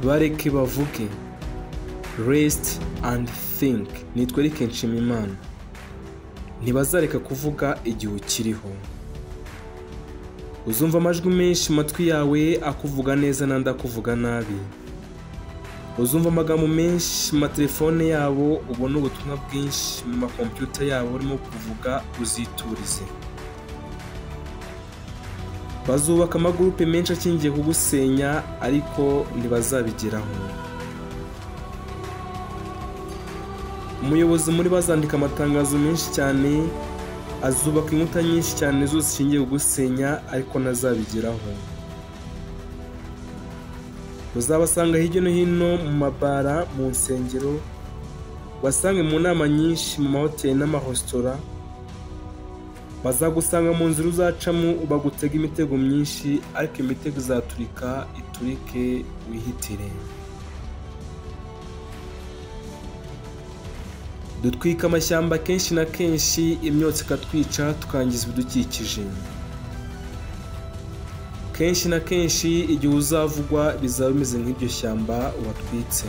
bareke bavuge. Rest and think. Nitwa Eric Nshimiyimana. Ntibazareka kuvuga igihe ukiriho. Uzumva amajwi menshi matwi yawe akuvuga neza nandi akuvuga nabi. Uzumva amagambo menshi mu telefone yabo, ubona ubutumwa bwinshi mu makompyuta yabo urimo kuvuga, uziturize. Bazubaka amagurupe menshi akingiye kugusenya ariko ntibazabigeraho. Umuyobozi muri bazandika amatangazo menshi cyane, azubaka inkuta nyinshi cyane zose zishingiye kugusenya ariko ntazabigeraho. Uzabasanga hirya no hino mu mabara, mu nsengero, basange mu nama nyinshi, mu mahoteli n'amaresitora. Bazagusanga mu nzira uzacamo bagutega imitego myinshi ariko imitego izaturika, iturike wihitire. Dutwika amashyamba kenshi na kenshi, imyotsi ikatwica tukangiza ibidukikije. Kenshi na kenshi igihe uzavugwa bizaba bimeze nk'iryo shyamba watwitse.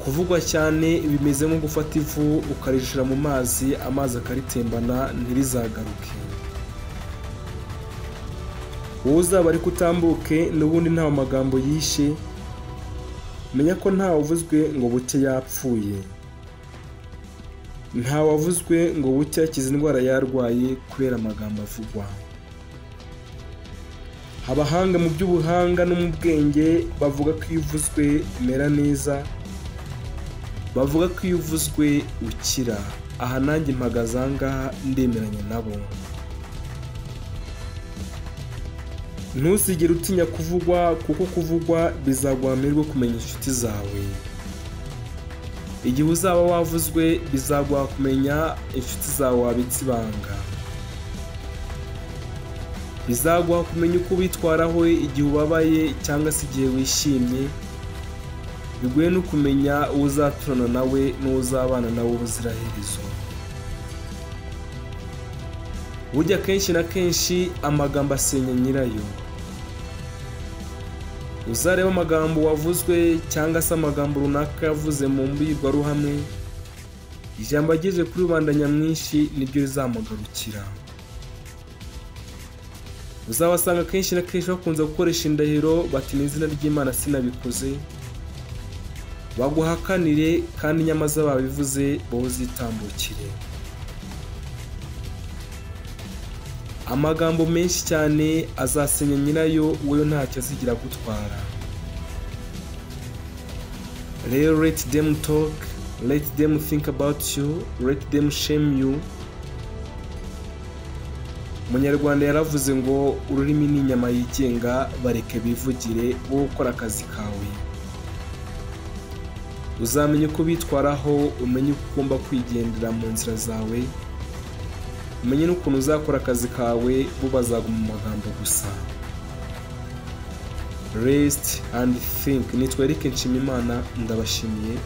Kuvugwa cyane bimeze nko gufata ivu ukarishira mu mazi, amazi akaritembana ntirizagaruke. Wowe uzaba ari kutambuke n'ubundi nta magambo yishe, menya ko nta wavuzwe ngo buke yapfuye. Nta wavuzwe ngo buke akize indwara yarwaye kubera amagambo avugwa. Abahanga mu by'ubuhanga no mu bwenge bavuga ko iyo uvuzwe umera neza, bavuga ko iyo uvuzwe ukira. Aha nanjye mpagaze aha ngaha ndemeranya nabo. Ntuzigere utinya kuvugwa, kuko kuvugwa bizaguha amahirwe yo kumenya inshuti zawe. Igihe uzaba wavuzwe bizaguha kumenya inshuti zawe wabitse ibanga. Bizaguha kumenya uko witwaraho igihe ubabaye cyangwa se igihe wishimye. Biguye no kumenya uwo uzaturana nawe n'uwo uzabana nawe ubuziraherezo. Burya kenshi na kenshi amagambo asenya nyirayo. Uzareba amagambo wavuzwe cyangwa se amagambo runaka yavuze mu mbwirwaruhame, ijambo ageze kuri rubanda nyamwinshi nibyo rizamugarukira. Uzabasanga kenshi na kenshi bakunze gukoresha indahiro bati n'izina ry'Imana sinabikoze, baguhakanire kandi nyamaza babivuze bo zitambukire. Amagambo menshi cyane azasenya nyirayo, wowe ntacyo azigira gutwara. Rero let them talk, let them think about you, let them shame you. Umunyarwanda yaravuze ngo ururimi ni inyama yigenga, bareke bivugire wowe ukora akazi kawe. Uzamenye uko bitwaraho, umenye uko ugomba kwigendera mu nzira zawe, umenye n'ukuntu uzakora akazi kawe, bo bazaguma mu magambo gusa. Rest and think. Nitwa Eric Nshimiyimana, ndabashimiye.